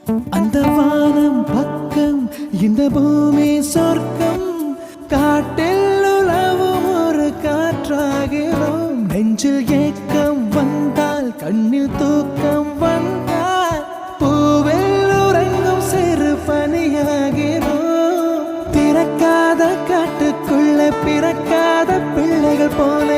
அந்த வானம் பக்கம் இந்த பூமி சொர்க்கம் காட்டில் உலவும் ஒரு காற்றாகிறோம் நெஞ்சில் ஏக்கம் வந்தால் கண்ணில் தூக்கம் வந்தால் பூவில் உறங்கும் சிறு பனியாகிறோம் திறக்காத காட்டுக்குள்ள பிறக்காத பிள்ளைகள் போல